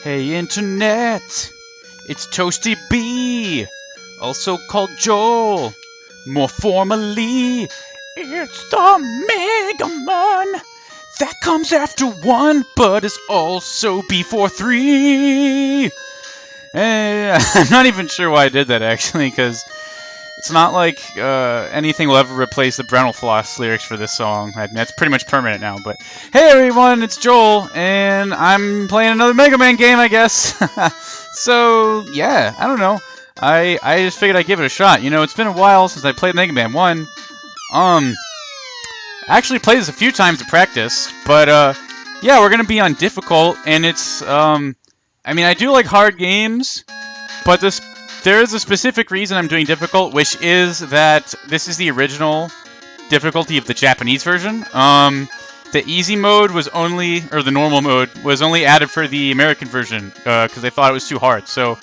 Hey Internet, it's Toasty B, also called Joel, more formally, it's the Mega Man that comes after 1, but is also before 3. I'm not even sure why I did that actually, because it's not like anything will ever replace the Brental Floss lyrics for this song. That's pretty much permanent now. But hey everyone, it's Joel, and I'm playing another Mega Man game, I guess. So yeah, I don't know. I just figured I'd give it a shot. You know, it's been a while since I played Mega Man 1. I actually played this a few times to practice, but yeah, we're gonna be on difficult, and it's I mean, I do like hard games, but there is a specific reason I'm doing difficult, which is that this is the original difficulty of the Japanese version. The easy mode was only, or the normal mode, was only added for the American version, because they thought it was too hard. So,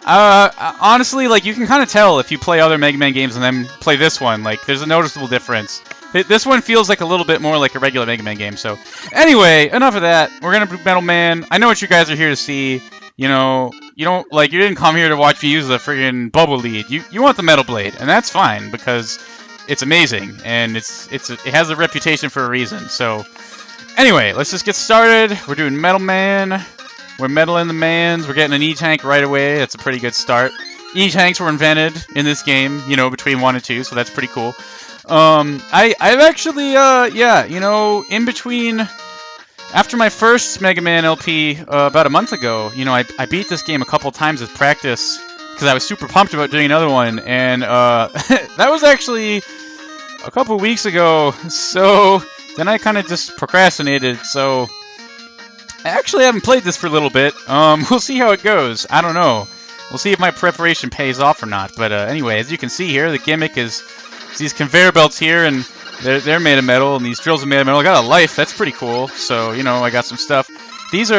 honestly, like, you can kind of tell if you play other Mega Man games and then play this one. Like, there's a noticeable difference. This one feels like a little bit more like a regular Mega Man game. So, anyway, enough of that. We're gonna do Metal Man. I know what you guys are here to see. You know, you didn't come here to watch me use the friggin' Bubble Lead. You want the Metal Blade, and that's fine because it's amazing and it has a reputation for a reason. So, anyway, let's just get started. We're doing Metal Man. We're medaling the mans. We're getting an E-Tank right away. That's a pretty good start. E-Tanks were invented in this game, you know, between 1 and 2, so that's pretty cool. I've actually, yeah, you know, in between. After my first Mega Man LP about a month ago, you know, I beat this game a couple times as practice because I was super pumped about doing another one, and that was actually a couple weeks ago. So then I kind of just procrastinated. So I actually haven't played this for a little bit. We'll see how it goes. I don't know. We'll see if my preparation pays off or not. But anyway, as you can see here, the gimmick is these conveyor belts here, and they're made of metal, and these drills are made of metal. I got a life. That's pretty cool. So, you know, I got some stuff. These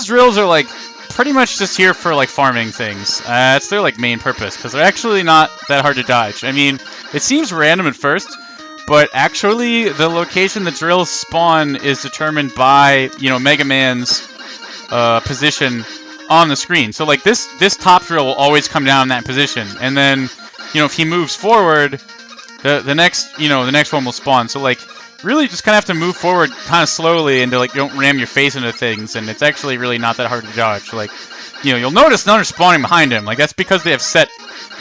drills are, like, pretty much just here for, like, farming things. That's their, like, main purpose, because they're actually not that hard to dodge. I mean, it seems random at first, but actually the location the drills spawn is determined by, you know, Mega Man's position on the screen. So, like, this top drill will always come down in that position, and then, you know, if he moves forward, the next one will spawn. So, like, really just kind of have to move forward kind of slowly and to, like, you don't ram your face into things, and it's actually really not that hard to dodge. Like, you know, you'll notice none are spawning behind him. Like, that's because they have set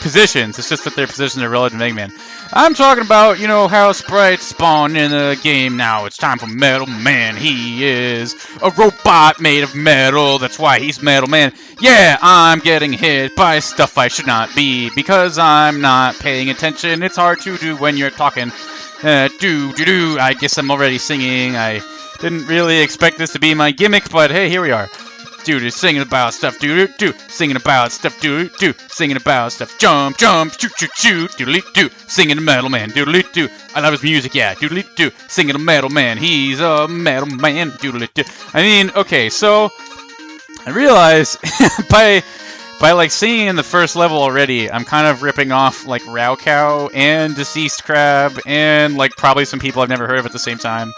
positions. It's just that their positions are relative to Mega Man. I'm talking about, you know, how sprites spawn in the game now. It's time for Metal Man. He is a robot made of metal. That's why he's Metal Man. Yeah, I'm getting hit by stuff I should not be because I'm not paying attention. It's hard to do when you're talking. I guess I'm already singing. I didn't really expect this to be my gimmick, but hey, here we are. Dude, singing about stuff, do, singing about stuff, do, singing about stuff, jump, shoot, do, singing a Metal Man, do. I love his music, yeah, do, singing a Metal Man, he's a Metal Man, do. I mean, okay, so I realize by like singing in the first level already, I'm kind of ripping off like raocow and Deceased Crab and like probably some people I've never heard of at the same time.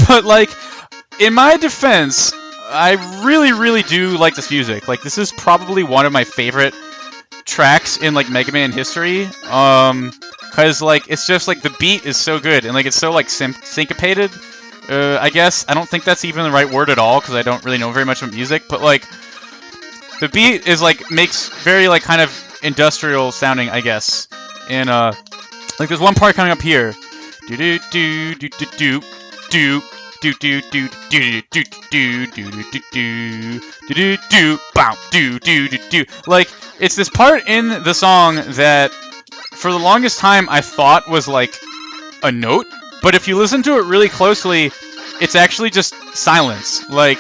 But like, in my defense, I really, really do like this music. Like, this is probably one of my favorite tracks in, like, Mega Man history. Because, like, it's just, like, the beat is so good. And, like, it's so, like, syncopated, I guess. I don't think that's even the right word at all, because I don't really know very much about music. But, like, the beat is, like, makes very, like, kind of industrial sounding, I guess. And, like, there's one part coming up here. Do-do-do-do-do-do-do. Like, it's this part in the song that for the longest time I thought was like a note, but if you listen to it really closely, it's actually just silence. Like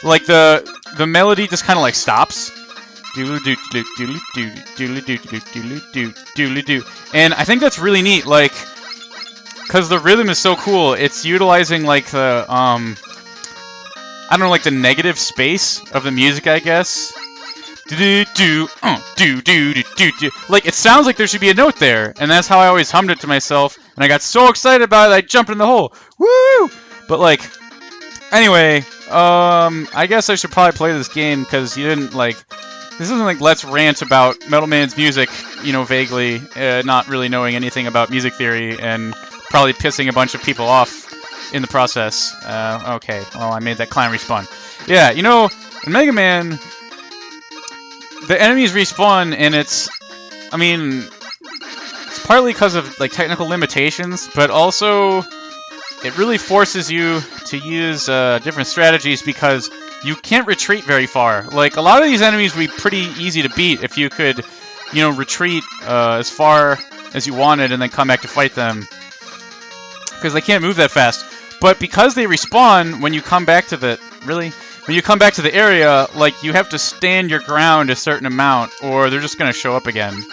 the melody just kind of like stops. And I think that's really neat, like, because the rhythm is so cool. It's utilizing, like, the, I don't know, like, the negative space of the music, I guess. Like, it sounds like there should be a note there, and that's how I always hummed it to myself, and I got so excited about it, I jumped in the hole. Woo! But, like, Anyway, I guess I should probably play this game because you didn't like. This isn't like Let's Rant about Metal Man's music, you know, vaguely, not really knowing anything about music theory and probably pissing a bunch of people off in the process. Okay, well, I made that climb respawn. Yeah, you know, in Mega Man, the enemies respawn, and it's, I mean, it's partly because of like technical limitations, but also it really forces you to use different strategies because you can't retreat very far. Like, a lot of these enemies would be pretty easy to beat if you could, you know, retreat as far as you wanted and then come back to fight them. Because they can't move that fast. But because they respawn when you come back to the... Really? When you come back to the area, like, you have to stand your ground a certain amount, or they're just going to show up again.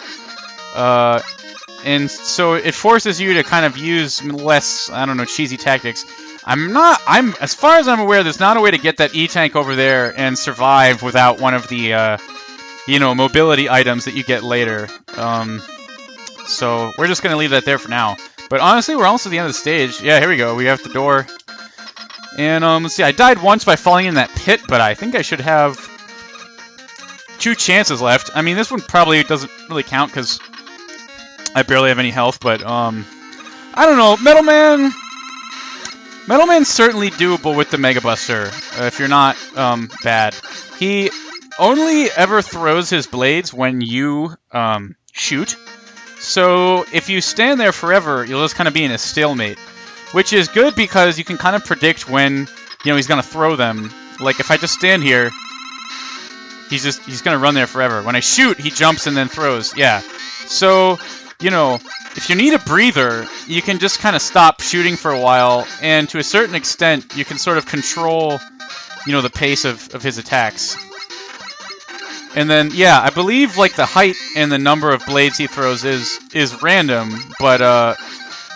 And so it forces you to kind of use less, I don't know, cheesy tactics. As far as I'm aware, there's not a way to get that E-Tank over there and survive without one of the, you know, mobility items that you get later. So we're just going to leave that there for now. But honestly, we're almost at the end of the stage. Yeah, here we go. We have the door. And let's see, I died once by falling in that pit, but I think I should have 2 chances left. I mean, this one probably doesn't really count because I barely have any health, but I don't know. Metal Man's certainly doable with the Mega Buster if you're not bad. He only ever throws his blades when you shoot. So if you stand there forever, you'll just kind of be in a stalemate, which is good because you can kind of predict when, you know, he's going to throw them. Like, if I just stand here, he's going to run there forever. When I shoot, he jumps and then throws. Yeah. So, you know, if you need a breather, you can just kind of stop shooting for a while, and to a certain extent, you can sort of control, you know, the pace of his attacks. And then, yeah, I believe, like, the height and the number of blades he throws is random, but,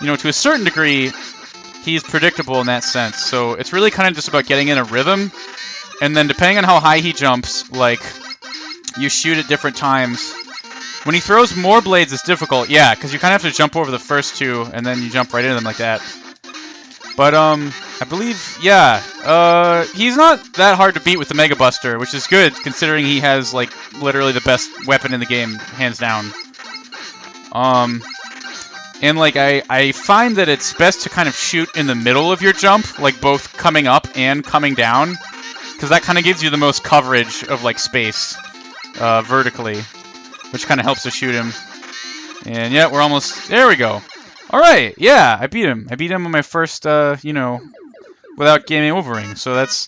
you know, to a certain degree, he's predictable in that sense. So it's really kind of just about getting in a rhythm, and then depending on how high he jumps, like, you shoot at different times. When he throws more blades, it's difficult, yeah, because you kind of have to jump over the first 2, and then you jump right into them like that. But, I believe, yeah, he's not that hard to beat with the Mega Buster, which is good, considering he has, like, literally the best weapon in the game, hands down. And, like, I find that it's best to kind of shoot in the middle of your jump, like, both coming up and coming down, because that kind of gives you the most coverage of, like, space, vertically, which kind of helps to shoot him. And, yeah, we're almost... There we go. Alright, yeah, I beat him. I beat him on my first, you know, without game overing, so that's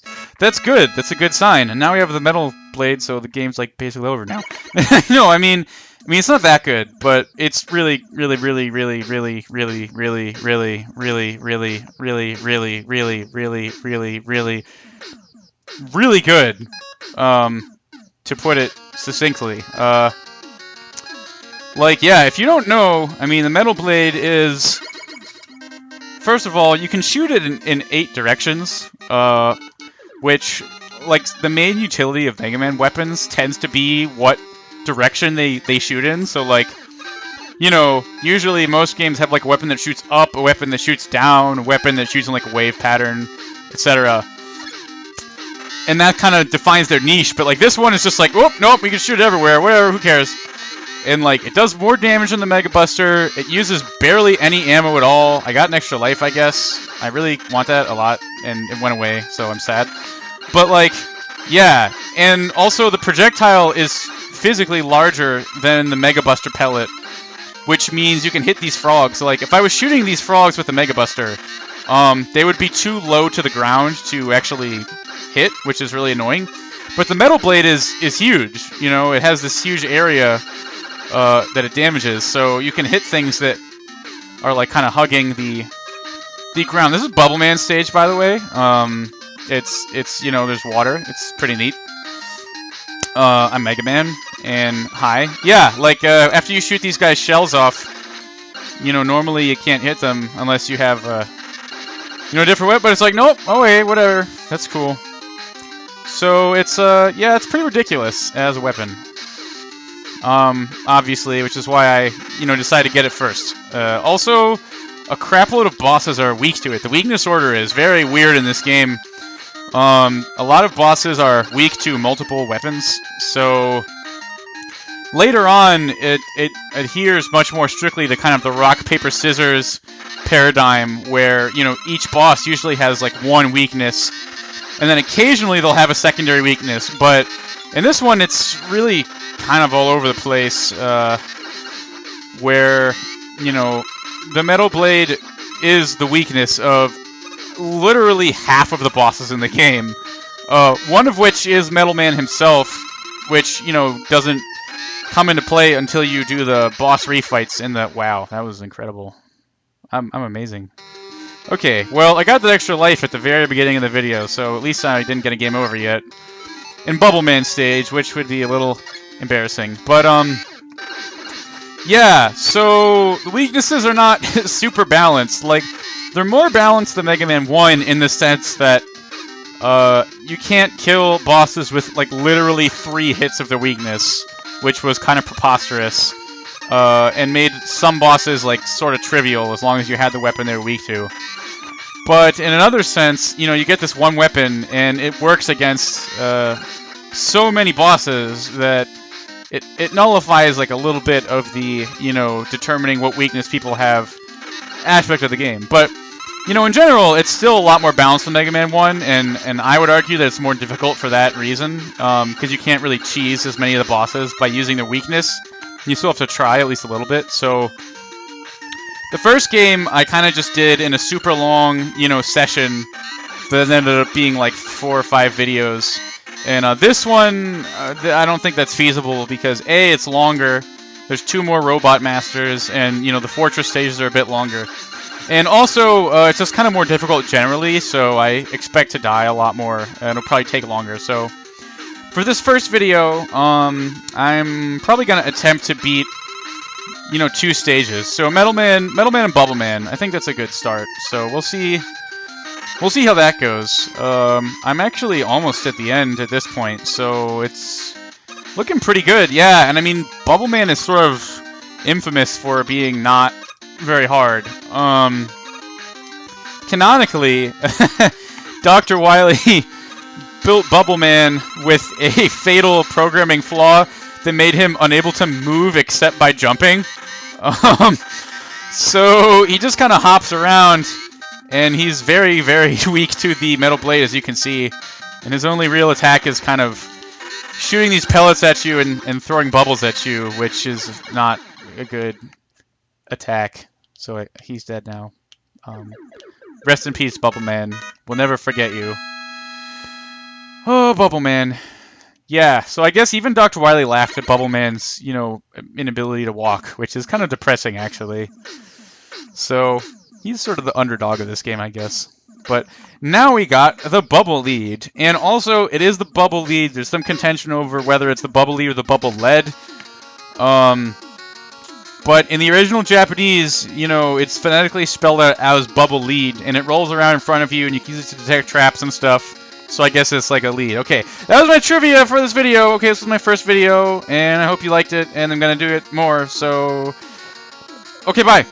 good. That's a good sign. And now we have the metal blade, so the game's, like, basically over now. No, I mean, it's not that good, but it's really, really, really, really, really, really, really, really, really, really, really, really, really, really, really, really, really good, to put it succinctly. Like, yeah, if you don't know, I mean, the Metal Blade is... First of all, you can shoot it in 8 directions, which, like, the main utility of Mega Man weapons tends to be what direction they shoot in. So, like, you know, usually most games have, like, a weapon that shoots up, a weapon that shoots down, a weapon that shoots in, like, a wave pattern, etc. And that kind of defines their niche, but, like, this one is just like, oh, nope, we can shoot it everywhere, whatever, who cares? And, like, it does more damage than the Mega Buster. It uses barely any ammo at all. I got an extra life, I guess. I really want that a lot, and it went away, so I'm sad. But, like, yeah. And also, the projectile is physically larger than the Mega Buster pellet, which means you can hit these frogs. So, like, if I was shooting these frogs with the Mega Buster, they would be too low to the ground to actually hit, which is really annoying. But the Metal Blade is huge. You know, it has this huge area that it damages, so you can hit things that are, like, kind of hugging the ground. This is Bubble Man's stage, by the way. It's you know, there's water. It's pretty neat. I'm Mega Man, and hi. Yeah, like, after you shoot these guys' shells off, you know, normally you can't hit them unless you have, you know, a different weapon, but it's like, nope, oh wait, whatever. That's cool. So it's, yeah, it's pretty ridiculous as a weapon. Obviously, which is why I, you know, decided to get it first. Also, a crapload of bosses are weak to it. The weakness order is very weird in this game. A lot of bosses are weak to multiple weapons, so later on, it adheres much more strictly to kind of the rock, paper, scissors paradigm where, you know, each boss usually has like one weakness, and then occasionally they'll have a secondary weakness, but in this one it's really kind of all over the place, where, you know, the Metal Blade is the weakness of literally half of the bosses in the game, one of which is Metal Man himself, which, you know, doesn't come into play until you do the boss refights in the... Wow, that was incredible. I'm amazing. Okay, well, I got that extra life at the very beginning of the video, so at least I didn't get a game over yet. In Bubble Man stage, which would be a little embarrassing. But, yeah, so the weaknesses are not super balanced. Like, they're more balanced than Mega Man 1 in the sense that you can't kill bosses with, like, literally 3 hits of their weakness, which was kind of preposterous, and made some bosses, like, sort of trivial as long as you had the weapon they were weak to. But in another sense, you know, you get this one weapon, and it works against so many bosses that it nullifies, like, a little bit of the, you know, determining what weakness people have aspect of the game. But, you know, in general, it's still a lot more balanced than Mega Man 1, and I would argue that it's more difficult for that reason, because you can't really cheese as many of the bosses by using their weakness. You still have to try at least a little bit, so... The first game I kind of just did in a super long, you know, session that ended up being like 4 or 5 videos. And this one, I don't think that's feasible because A, it's longer, there's 2 more Robot Masters, and, you know, the Fortress stages are a bit longer. And also, it's just kind of more difficult generally, so I expect to die a lot more, and it'll probably take longer. So, for this first video, I'm probably going to attempt to beat, you know, 2 stages. So Metal Man and Bubble Man, I think that's a good start. So we'll see how that goes. I'm actually almost at the end at this point, so it's looking pretty good. Yeah, and I mean, Bubble Man is sort of infamous for being not very hard. Canonically, Dr. Wily built Bubble Man with a fatal programming flaw that made him unable to move except by jumping. So he just kind of hops around, and he's very, very weak to the Metal Blade, as you can see. And his only real attack is kind of shooting these pellets at you and throwing bubbles at you, which is not a good attack. So he's dead now. Rest in peace, Bubble Man. We'll never forget you. Oh, Bubble Man. Yeah, so I guess even Dr. Wily laughed at Bubble Man's, you know, inability to walk, which is kind of depressing, actually. So, he's sort of the underdog of this game, I guess. But now we got the Bubble Lead. And also, it is the Bubble Lead. There's some contention over whether it's the Bubble Lead or the Bubble Lead. But in the original Japanese, you know, it's phonetically spelled out as Bubble Lead, and it rolls around in front of you, and you can use it to detect traps and stuff. So I guess it's like a lead. Okay, that was my trivia for this video. Okay, this was my first video, and I hope you liked it, and I'm going to do it more, so... Okay, bye.